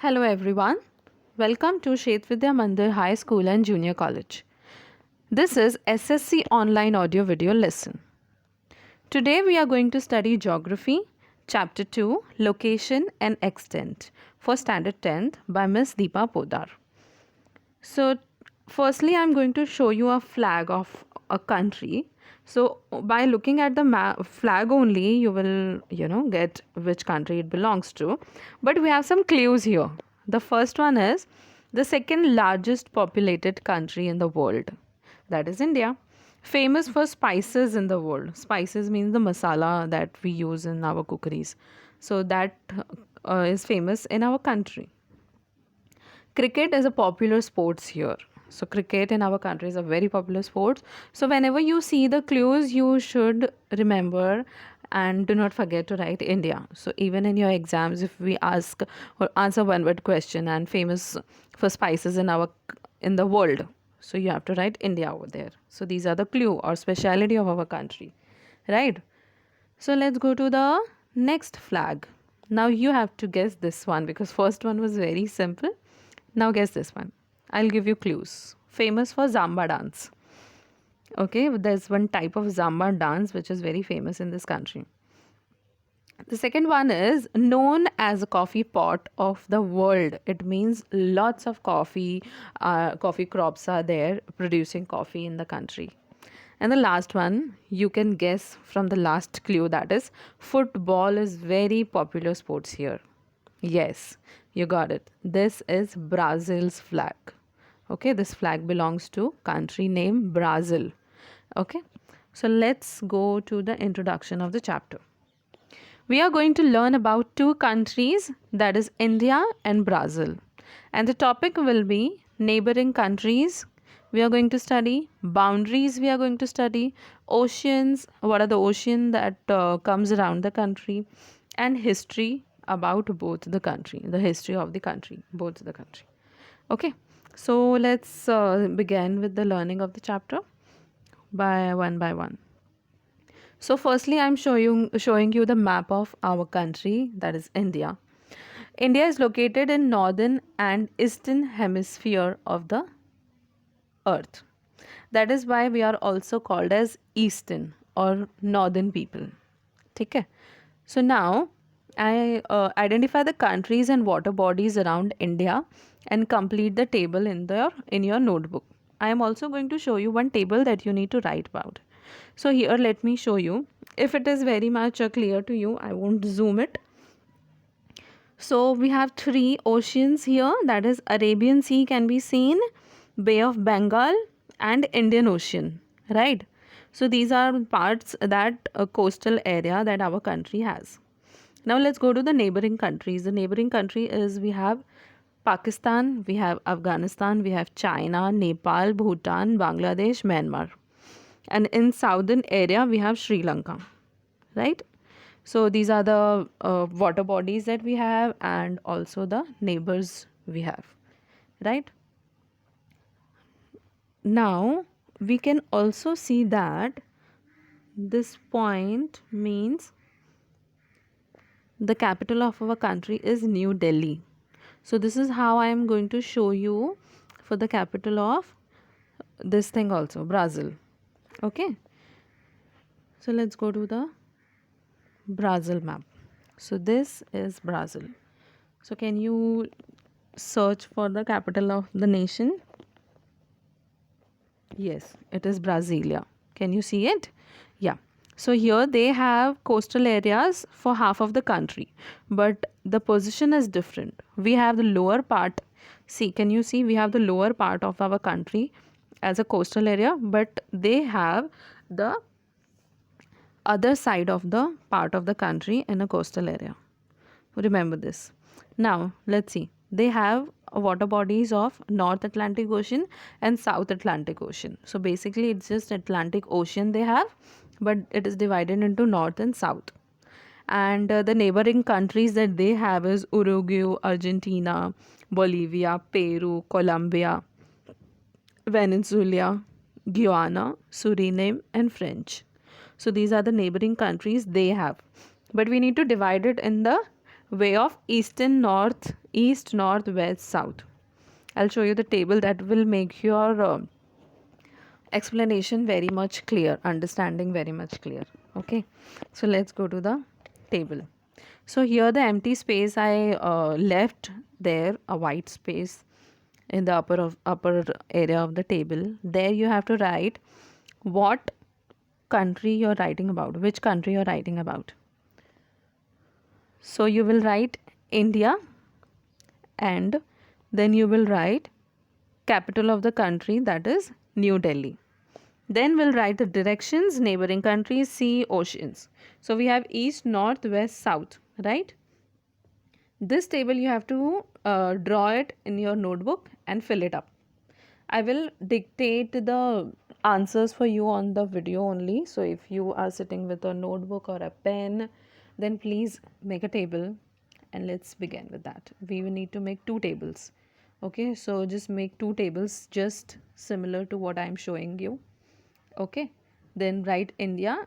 Hello everyone. Welcome to Shetvidya Mandir High School and Junior College. This is SSC online audio video lesson. Today we are going to study Geography, Chapter 2, Location and Extent for Standard 10th by Miss Deepa Podar. So firstly I am going to show you a flag of a country. So by looking at the flag only you will get which country it belongs to. But we have some clues here. The first one is the second largest populated country in the world. That is India. Famous for spices in the world. Spices means the masala that we use in our cookeries. So that is famous in our country. Cricket is a popular sports here. So cricket in our country is a very popular sport. So whenever you see the clues, you should remember and do not forget to write India. So even in your exams, if we ask or answer one word question and famous for spices in the world, so you have to write India over there. So these are the clue or speciality of our country, right? So let's go to the next flag. Now you have to guess this one because first one was very simple. Now guess this one. I'll give you clues. Famous for Zamba dance. Okay, there's one type of Zamba dance which is very famous in this country. The second one is known as a coffee pot of the world. It means lots of coffee crops are there producing coffee in the country. And the last one, you can guess from the last clue, that is football is very popular sports here. Yes, you got it. This is Brazil's flag. Okay, this flag belongs to country name Brazil. Okay, so let's go to the introduction of the chapter. We are going to learn about two countries, that is India and Brazil. And the topic will be neighboring countries. We are going to study boundaries. We are going to study oceans. What are the ocean that comes around the country, and history about both the country. The history of the country, both the country. Okay. So let's begin with the learning of the chapter by one. So firstly, I'm showing you the map of our country, that is India. India is located in northern and eastern hemisphere of the earth. That is why we are also called as eastern or northern people. Okay. So now I identify the countries and water bodies around India and complete the table in your notebook. I am also going to show you one table that you need to write about. So here let me show you. If it is very much clear to you, I won't zoom it. So we have three oceans here, that is Arabian Sea can be seen, Bay of Bengal and Indian Ocean, right? So these are parts that a coastal area that our country has. Now let's go to the neighboring countries. The neighboring country is we have Pakistan, we have Afghanistan, we have China, Nepal, Bhutan, Bangladesh, Myanmar. And in southern area we have Sri Lanka, right? So these are the water bodies that we have and also the neighbors we have, right? Now we can also see that this point means the capital of our country is New Delhi. So this is how I am going to show you for the capital of this thing also, Brazil. Okay. So let's go to the Brazil map. So this is Brazil. So can you search for the capital of the nation? Yes, it is Brasilia. Can you see it? Yeah. So here they have coastal areas for half of the country, but the position is different. We have the lower part. See, can you see we have the lower part of our country as a coastal area, but they have the other side of the part of the country in a coastal area. Remember this. Now, let's see. They have water bodies of North Atlantic Ocean and South Atlantic Ocean. So basically it's just Atlantic Ocean they have, but it is divided into North and South. And the neighboring countries that they have is Uruguay, Argentina, Bolivia, Peru, Colombia, Venezuela, Guyana, Suriname and French. So these are the neighboring countries they have. But we need to divide it in the way of eastern, north, east, north, west, south. I'll show you the table that will make your explanation very much clear, understanding very much clear. Okay, so let's go to the table. So here the empty space I left there, a white space in the upper area of the table. There you have to write what country you're writing about, which country you're writing about. So you will write India, and then you will write capital of the country, that is New Delhi. Then we'll write the directions, neighboring countries, sea, oceans. So we have east, north, west, south, right? This table you have to draw it in your notebook and fill it up. I will dictate the answers for you on the video only. So if you are sitting with a notebook or a pen, then please make a table and let's begin with that. We will need to make 2 tables. Okay, so just make 2 tables just similar to what I am showing you. Okay, then write India,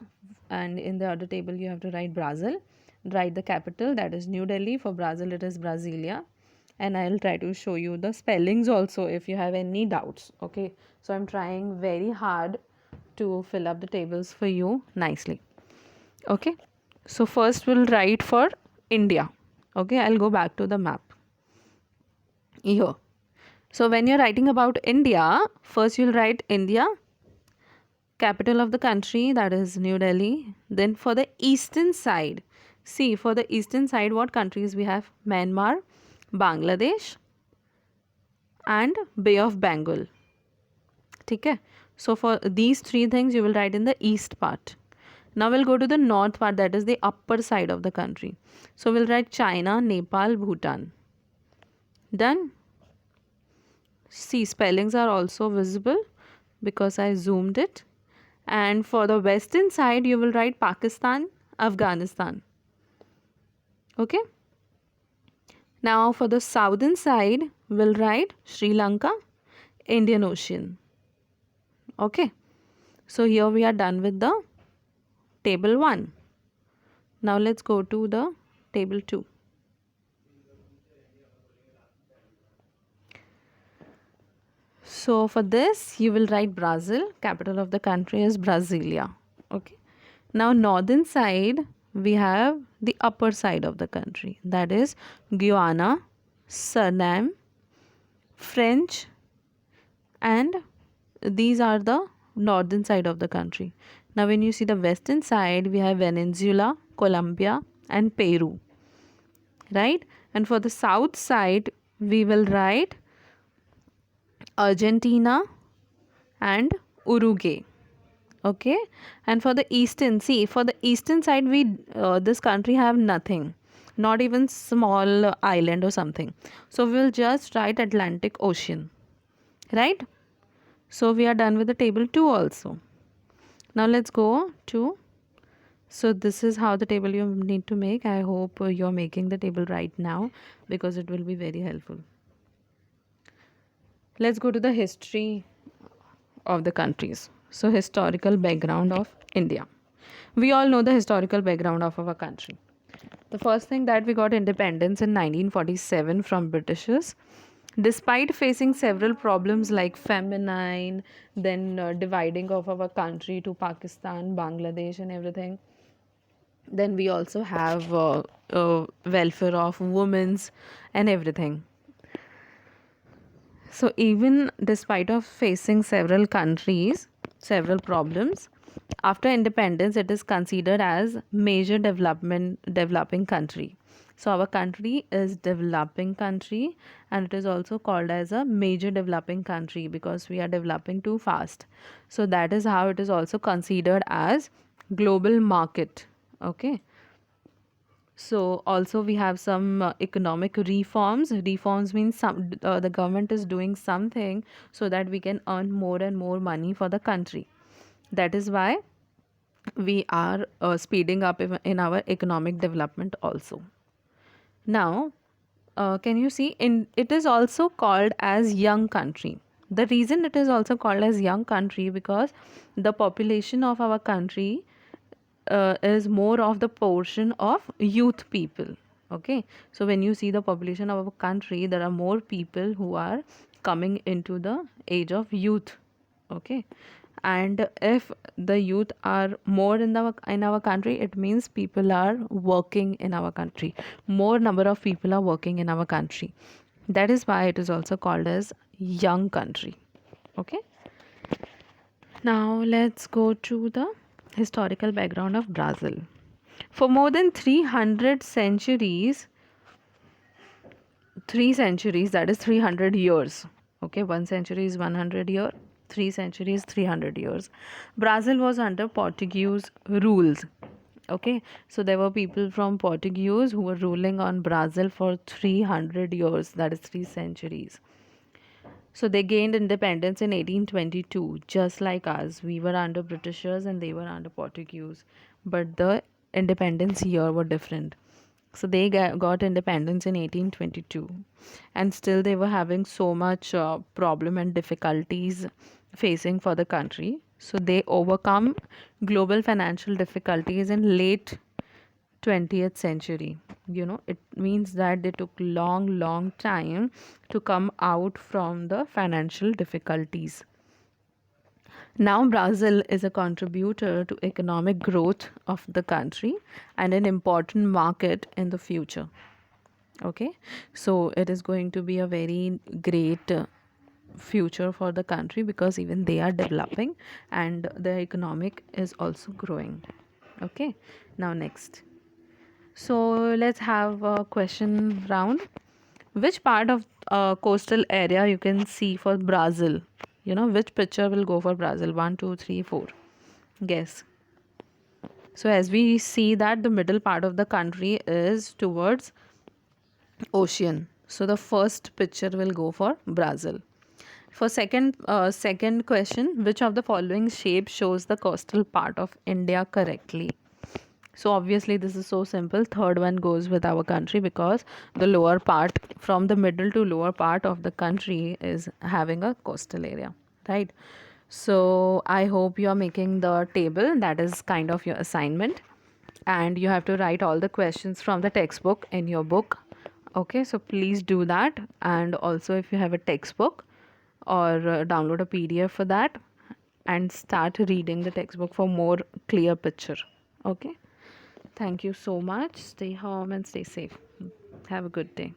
and in the other table you have to write Brazil. Write the capital, that is New Delhi. For Brazil it is Brasilia, and I'll try to show you the spellings also if you have any doubts. Okay, so I'm trying very hard to fill up the tables for you nicely. Okay, so first we'll write for India. Okay, I'll go back to the map here. So when you're writing about India, first you'll write India, capital of the country, that is New Delhi. Then for the eastern side, see, for the eastern side what countries we have? Myanmar, Bangladesh and Bay of Bengal. Okay, so for these 3 things you will write in the east part. Now we'll go to the north part, that is the upper side of the country. So we'll write China, Nepal, Bhutan. Done. See, spellings are also visible because I zoomed it. And for the western side you will write Pakistan, Afghanistan. Okay, now for the southern side we'll write Sri Lanka, Indian Ocean. Okay, so here we are done with the table 1. Now let's go to the table 2. So for this you will write Brazil, capital of the country is Brasilia. Okay, now northern side we have the upper side of the country, that is Guyana, Suriname, French, and these are the northern side of the country. Now when you see the western side we have Venezuela, Colombia and Peru, right? And for the south side we will write Argentina and Uruguay. Okay, and for the eastern, see, for the eastern side we this country have nothing, not even small island or something. So we will just write Atlantic Ocean, right? So we are done with the table 2 also. Now let's go to, so this is how the table you need to make. I hope you're making the table right now because it will be very helpful. Let's go to the history of the countries. So historical background of India. We all know the historical background of our country. The first thing that we got independence in 1947 from Britishers. Despite facing several problems like famine, then dividing of our country to Pakistan, Bangladesh and everything. Then we also have welfare of women's and everything. So even despite of facing several countries, several problems, after independence it is considered as major developing country. So our country is developing country, and it is also called as a major developing country because we are developing too fast. So that is how it is also considered as global market. Okay. So also we have some economic reforms. Reforms means the government is doing something so that we can earn more and more money for the country. That is why we are speeding up in our economic development also. Now, can you see, in it is also called as young country. The reason it is also called as young country because the population of our country is more of the portion of youth people, Okay, so when you see the population of a country, there are more people who are coming into the age of youth. Okay, and if the youth are more in our country, it means people are working in our country. More number of people are working in our country. That is why it is also called as young country. Okay, now let's go to the historical background of Brazil. For more than 300 centuries, 3 centuries, that is 300 years. Okay, 1 century is 100 year, 3 centuries 300 years. Brazil was under Portuguese rules. Okay, so there were people from Portuguese who were ruling on Brazil for 300 years, that is 3 centuries. So they gained independence in 1822, just like us. We were under Britishers and they were under Portuguese, but the independence year were different. So they got independence in 1822, and still they were having so much problem and difficulties facing for the country. So they overcome global financial difficulties in late 20th century. It means that they took long time to come out from the financial difficulties. Now Brazil is a contributor to economic growth of the country and an important market in the future. Okay, so it is going to be a very great future for the country, because even they are developing and the economic is also growing. Okay, now next. So let's have a question round. Which part of coastal area you can see for Brazil? Which picture will go for Brazil? One, two, three, four. Guess. So as we see that the middle part of the country is towards ocean. So the first picture will go for Brazil. For second question, which of the following shape shows the coastal part of India correctly? So obviously this is so simple. Third one goes with our country, because the lower part, from the middle to lower part of the country, is having a coastal area, right? So I hope you are making the table. That is kind of your assignment, and you have to write all the questions from the textbook in your book. Okay, so please do that. And also, if you have a textbook, or download a PDF for that, and start reading the textbook for more clear picture. Okay, thank you so much. Stay home and stay safe. Have a good day.